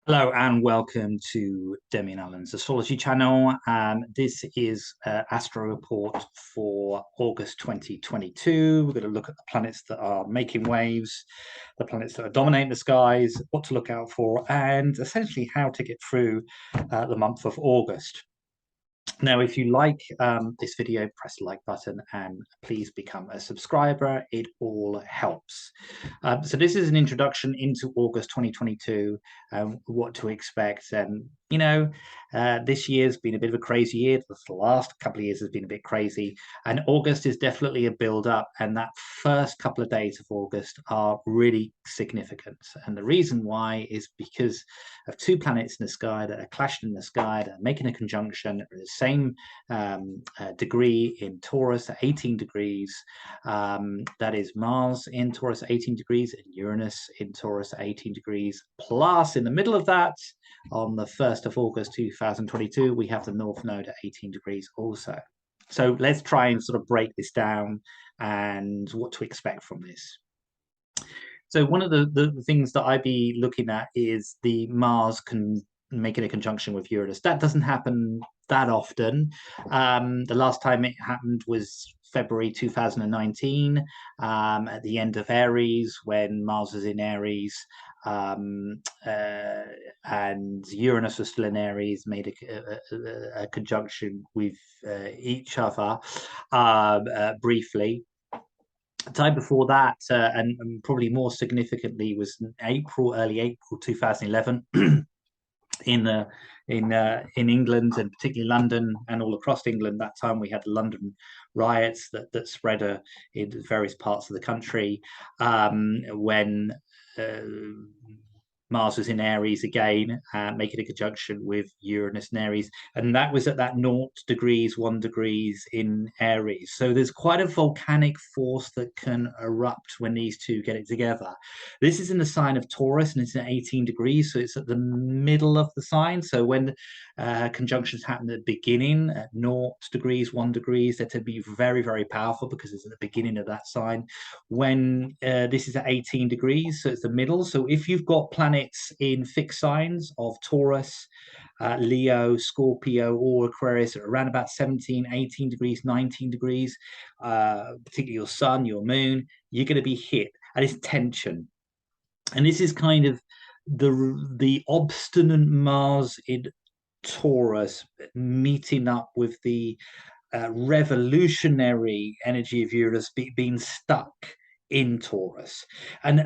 Hello and welcome to Demian Allan's Astrology channel. This is Astro Report for August 2022. We're going to look at the planets that are making waves, the planets that are dominating the skies, what to look out for, and essentially how to get through the month of August. Now, if you like this video, press the like button and please become a subscriber. It all helps. So this is an introduction into August 2022, what to expect. And, this year's been a bit of a crazy year. The last couple of years has been a bit crazy. And August is definitely a build-up. And that first couple of days of August are really significant. And the reason why is because of two planets in the sky that are clashing in the sky, that are making a conjunction at the same degree in Taurus at 18 degrees. That is Mars in Taurus at 18 degrees and Uranus in Taurus at 18 degrees. Plus, in the middle of that, on the 1st of August 2022, we have the North Node at 18 degrees also. So let's try and sort of break this down and what to expect from this. So one of the things that I'd be looking at is the Mars making a conjunction with Uranus. That doesn't happen that often. The last time it happened was February 2019, at the end of Aries, when Mars was in Aries, and Uranus was still in Aries, made a conjunction with each other briefly. The time before that, and probably more significantly, was early April 2011, in England, and particularly London and all across England. That time we had the London riots that spread in various parts of the country, when Mars was in Aries again, making a conjunction with Uranus in Aries, and that was at that 0 degrees, 1 degrees in Aries. So there's quite a volcanic force that can erupt when these two get it together. This is in the sign of Taurus, and it's at 18 degrees, so it's at the middle of the sign. So when conjunctions happen at the beginning at 0 degrees, 1 degrees, they're to be very, very powerful because it's at the beginning of that sign. When this is at 18 degrees, so it's the middle. So if you've got planets in fixed signs of Taurus, Leo, Scorpio, or Aquarius around about 17, 18 degrees, 19 degrees, particularly your sun, your moon, you're going to be hit. And it's tension. And this is kind of the obstinate Mars in Taurus meeting up with the revolutionary energy of Uranus being stuck in Taurus, and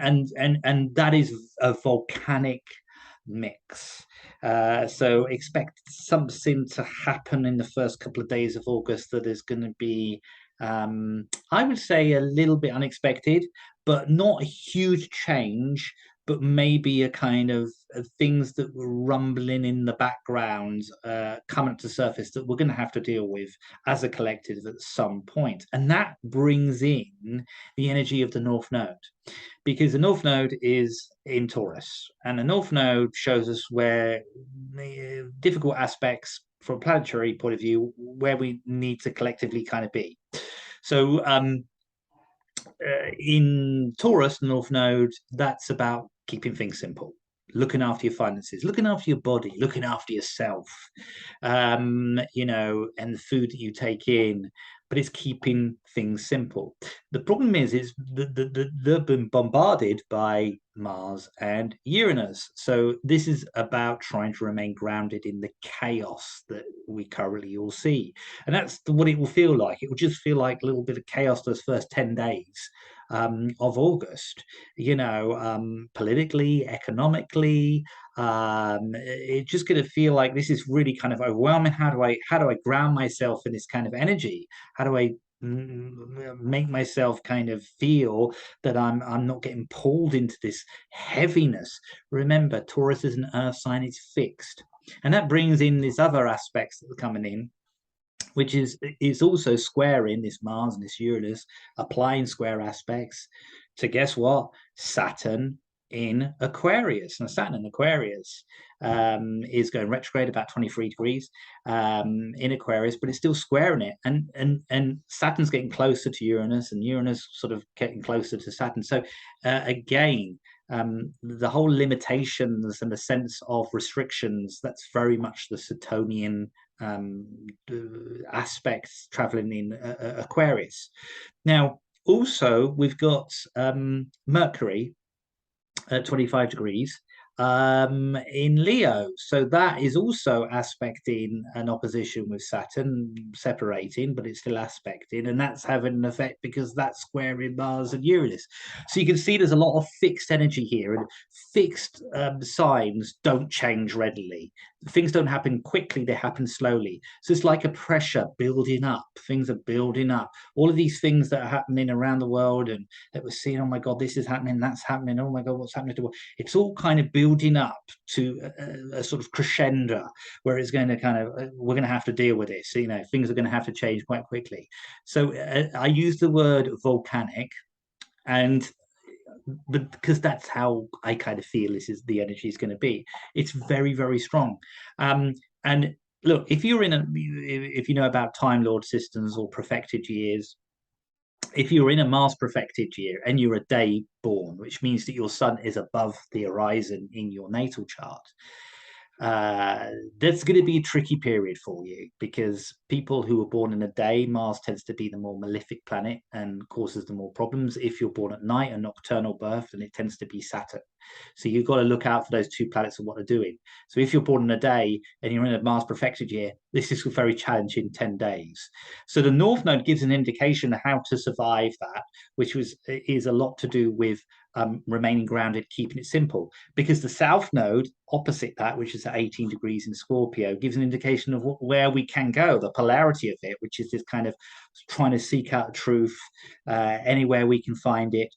that is a volcanic mix. So expect something to happen in the first couple of days of August that is going to be, I would say, a little bit unexpected, but not a huge change, but maybe a kind of things that were rumbling in the background coming to surface that we're going to have to deal with as a collective at some point. And that brings in the energy of the North Node, because the North Node is in Taurus, and the North Node shows us where difficult aspects from a planetary point of view, where we need to collectively kind of be. So in Taurus, the North Node, that's about keeping things simple, looking after your finances, looking after your body, looking after yourself, and the food that you take in, but it's keeping things simple. The problem is they've been bombarded by Mars and Uranus. So this is about trying to remain grounded in the chaos that we currently all see. And that's what it will feel like. It will just feel like a little bit of chaos those first 10 days of August, politically, economically. It's just going to feel like this is really kind of overwhelming. How do I ground myself in this kind of energy? How do I make myself kind of feel that I'm not getting pulled into this heaviness? Remember, Taurus is an earth sign, it's fixed. And that brings in these other aspects that are coming in, which is also squaring this Mars and this Uranus, applying square aspects to, guess what? Saturn in Aquarius. Now, Saturn in Aquarius is going retrograde about 23 degrees in Aquarius, but it's still squaring it. And Saturn's getting closer to Uranus, and Uranus sort of getting closer to Saturn. So again, the whole limitations and the sense of restrictions, that's very much the Saturnian aspects traveling in Aquarius. Now, also, we've got Mercury at 25 degrees in Leo. So that is also aspecting an opposition with Saturn, separating, but it's still aspecting. And that's having an effect because that's squaring Mars and Uranus. So you can see there's a lot of fixed energy here, and fixed signs don't change readily. Things don't happen quickly, they happen slowly. So it's like a pressure building up. Things are building up. All of these things that are happening around the world and that we're seeing, oh my God, this is happening, that's happening, oh my God, what's happening to the world? It's all kind of building up to a sort of crescendo where it's going to kind of, we're going to have to deal with this. You know, things are going to have to change quite quickly. So I use the word volcanic, and but because that's how I kind of feel this is the energy is going to be. It's very, very strong. And look, if you're in if you know about Time Lord systems or perfected years, if you're in a Mars perfected year and you're a day born, which means that your sun is above the horizon in your natal chart, that's going to be a tricky period for you because people who are born in a day, Mars tends to be the more malefic planet and causes them more problems. If you're born at night, a nocturnal birth, then it tends to be Saturn. So you've got to look out for those two planets and what they're doing. So if you're born in a day and you're in a Mars perfected year, this is a very challenging 10 days. So the North Node gives an indication of how to survive that, which is a lot to do with remaining grounded, keeping it simple. Because the South Node, opposite that, which is at 18 degrees in Scorpio, gives an indication of where we can go, the polarity of it, which is this kind of trying to seek out truth anywhere we can find it,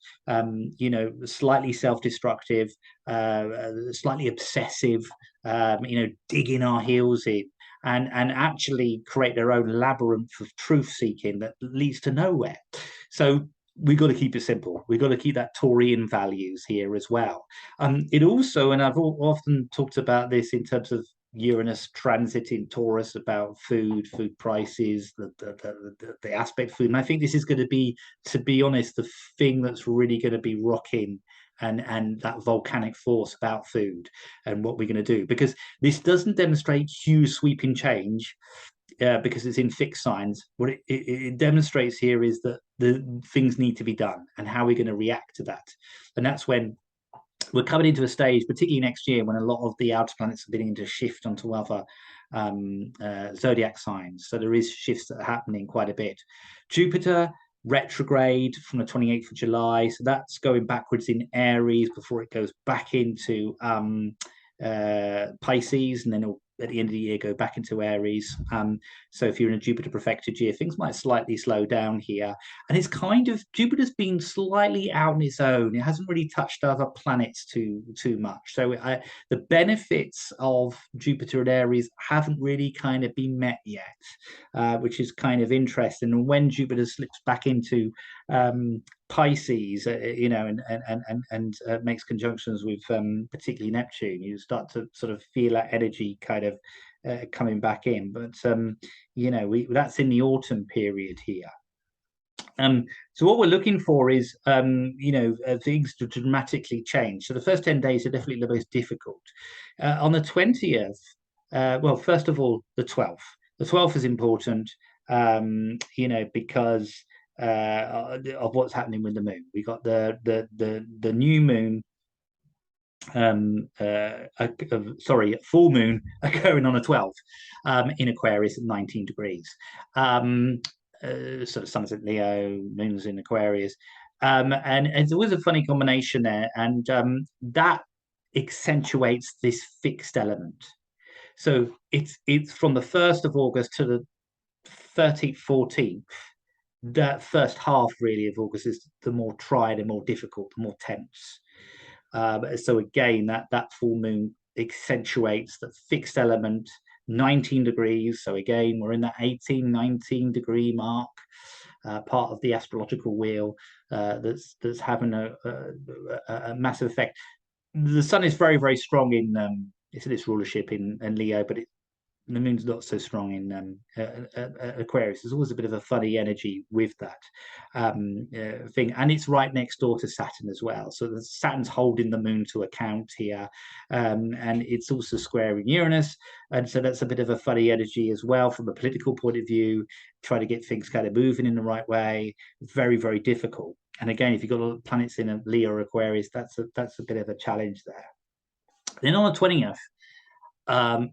you know, slightly self-destructive, slightly obsessive, you know, digging our heels in. And actually create their own labyrinth of truth seeking that leads to nowhere. So we've got to keep it simple. We've got to keep that Taurian values here as well. It also, and I've often talked about this in terms of Uranus transit in Taurus, about food prices, the aspect of food. And I think this is going to be honest, the thing that's really going to be rocking and that volcanic force about food and what we're going to do, because this doesn't demonstrate huge sweeping change because it's in fixed signs. What it demonstrates here is that the things need to be done and how we're going to react to that. And that's when we're coming into a stage, particularly next year, when a lot of the outer planets are beginning to shift onto other zodiac signs. So there is shifts that are happening quite a bit. Jupiter retrograde from the 28th of July. So that's going backwards in Aries before it goes back into Pisces, and then it'll at the end of the year go back into Aries. So if you're in a Jupiter perfected year, things might slightly slow down here. And it's kind of, Jupiter's been slightly out on its own. It hasn't really touched other planets too much. So the benefits of Jupiter and Aries haven't really kind of been met yet, which is kind of interesting. And when Jupiter slips back into Pisces, you know, and makes conjunctions with particularly Neptune, you start to sort of feel that energy kind of coming back in. But you know, that's in the autumn period here. So what we're looking for is, you know, things to dramatically change. So the first 10 days are definitely the most difficult. On the 20th, well, first of all, the 12th. The 12th is important, you know, because of what's happening with the moon. We got the new moon, full moon occurring on the 12th in Aquarius at 19 degrees. Sort of sun's in Leo, moon's in Aquarius, and it's always a funny combination there, and that accentuates this fixed element. So it's from the 1st of August to the 13th, 14th. That first half really of August is the more tried and more difficult, the more tense. So again, that full moon accentuates the fixed element, 19 degrees. So again, we're in that 18, 19 degree mark, part of the astrological wheel that's having a massive effect. The sun is very, very strong in its rulership in Leo, but the moon's not so strong in Aquarius. There's always a bit of a funny energy with that thing, and it's right next door to Saturn as well. So Saturn's holding the moon to account here, and it's also squaring Uranus, and so that's a bit of a funny energy as well from a political point of view. Try to get things kind of moving in the right way. Very, very difficult. And again, if you've got a lot of planets in a Leo or Aquarius, that's a bit of a challenge there. Then on the 20th,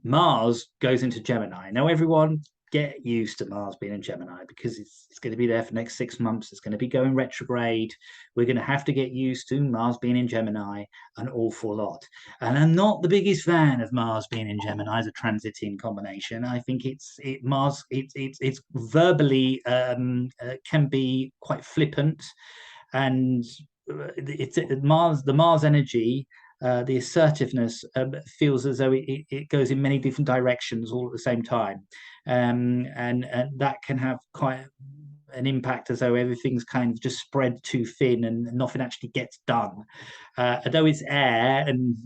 Mars goes into Gemini. Now, everyone get used to Mars being in Gemini because it's going to be there for the next 6 months. It's going to be going retrograde. We're going to have to get used to Mars being in Gemini an awful lot. And I'm not the biggest fan of Mars being in Gemini as a transiting combination. I think it's verbally can be quite flippant, and it's the Mars energy, the assertiveness feels as though it goes in many different directions all at the same time, and that can have quite an impact, as though everything's kind of just spread too thin and nothing actually gets done. Although it's air and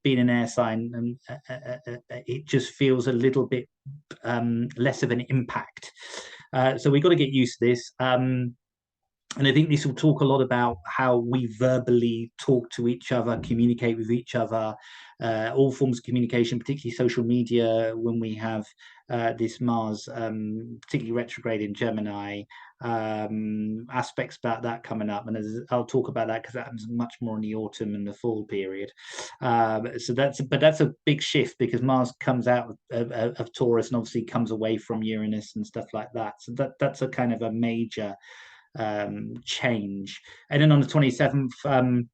being an air sign, and it just feels a little bit less of an impact. So we've got to get used to this. And I think this will talk a lot about how we verbally talk to each other, communicate with each other, all forms of communication, particularly social media, when we have this Mars, particularly retrograde in Gemini, aspects about that coming up. And I'll talk about that because that happens much more in the autumn and the fall period. So that's a big shift because Mars comes out of Taurus and obviously comes away from Uranus and stuff like that. So that's a kind of a major change. And then on the 27th,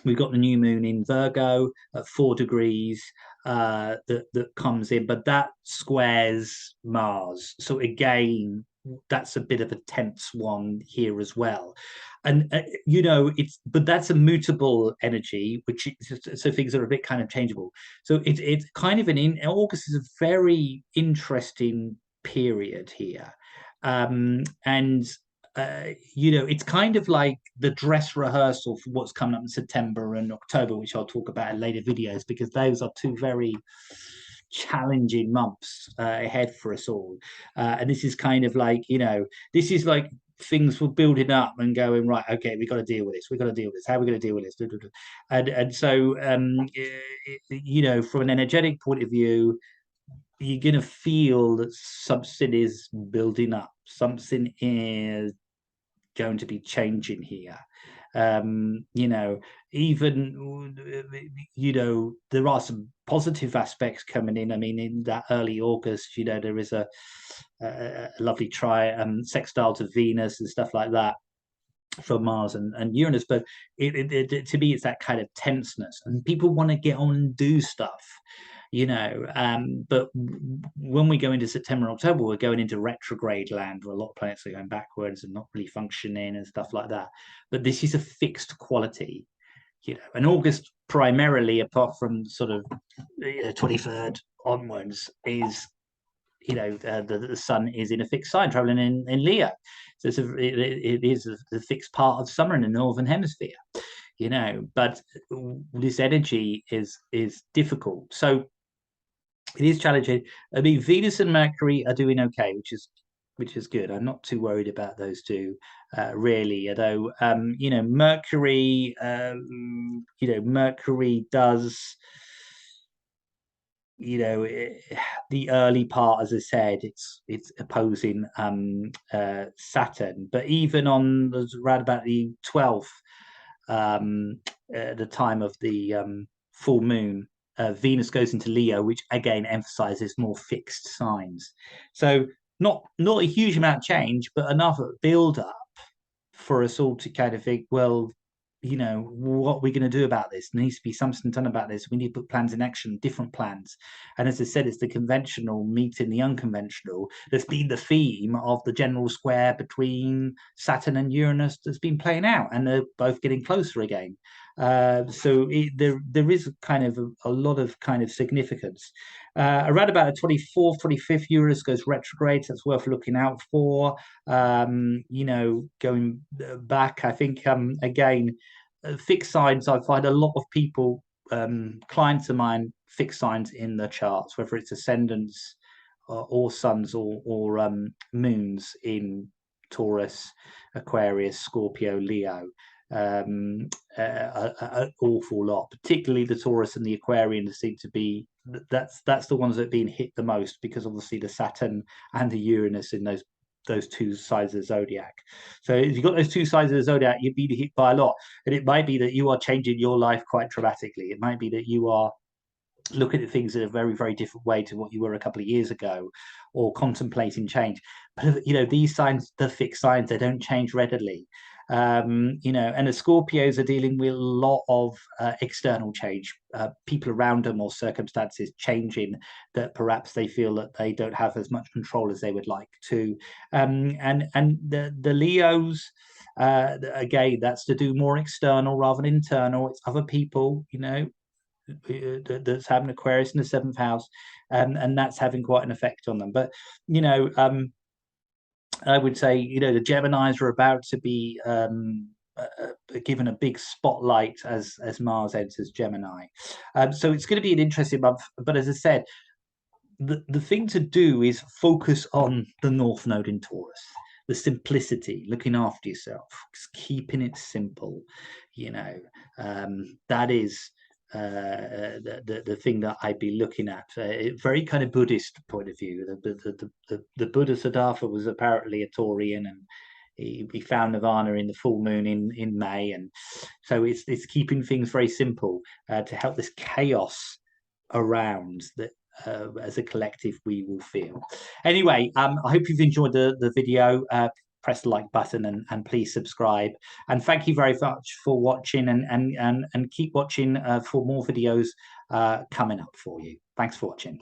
we've got the new moon in Virgo at 4 degrees that comes in, but that squares Mars. So again, that's a bit of a tense one here as well. And but that's a mutable energy, which so things are a bit kind of changeable. So it's kind of August is a very interesting period here, and it's kind of like the dress rehearsal for what's coming up in September and October, which I'll talk about in later videos, because those are two very challenging months ahead for us all. And this is kind of like, this is like things were building up and going, right, okay, we got to deal with this. We got to deal with this. How are we going to deal with this? And so, from an energetic point of view, you're going to feel that something is building up. Something is going to be changing here. Even there are some positive aspects coming in. I mean, in that early August, there is a lovely sextile to Venus and stuff like that from Mars and Uranus. But to me, it's that kind of tenseness, and people want to get on and do stuff. But when we go into September and October, we're going into retrograde land where a lot of planets are going backwards and not really functioning and stuff like that. But this is a fixed quality, and August primarily, apart from sort of 23rd onwards, is the sun is in a fixed sign traveling in Leo. So it is a fixed part of summer in the northern hemisphere, but this energy is difficult. So it is challenging. I mean, Venus and Mercury are doing okay, which is good. I'm not too worried about those two, really. Although, Mercury, Mercury does, the early part, as I said, it's opposing Saturn. But even on around about the 12th, the time of the full moon, Venus goes into Leo, which again emphasizes more fixed signs. So not a huge amount of change, but enough build up for us all to kind of think, well, what are we going to do about this? There needs to be something done about this. We need to put plans in action, different plans. And as I said, it's the conventional meeting the unconventional that's been the theme of the general square between Saturn and Uranus that's been playing out, and they're both getting closer again. So there is kind of a lot of kind of significance. Around about the 24th, 25th, Uranus goes retrograde, so that's worth looking out for. Going back, I think, again, fixed signs, I find a lot of people, clients of mine, fixed signs in the charts, whether it's ascendants or suns or moons in Taurus, Aquarius, Scorpio, Leo. An awful lot, particularly the Taurus and the Aquarian seem to be, that's the ones that have been hit the most, because obviously the Saturn and the Uranus in those two sides of the zodiac. So if you've got those two sides of the zodiac, you'd be hit by a lot. And it might be that you are changing your life quite dramatically. It might be that you are looking at things in a very, very different way to what you were a couple of years ago, or contemplating change. But these signs, the fixed signs, they don't change readily. And the Scorpios are dealing with a lot of external change, people around them or circumstances changing, that perhaps they feel that they don't have as much control as they would like to. And the Leos, again, that's to do more external rather than internal. It's other people, that's having Aquarius in the 7th house, and that's having quite an effect on them. But I would say the Geminis are about to be given a big spotlight as Mars enters Gemini. So it's going to be an interesting month. But as I said, the thing to do is focus on the North Node in Taurus, the simplicity, looking after yourself, keeping it simple. That is the thing that I'd be looking at. Very kind of Buddhist point of view. The Buddha Siddhartha was apparently a Taurian, and he found Nirvana in the full moon in May, and so it's keeping things very simple to help this chaos around that. As a collective, we will feel. Anyway, I hope you've enjoyed the video. Press the like button and please subscribe. And thank you very much for watching, and keep watching for more videos coming up for you. Thanks for watching.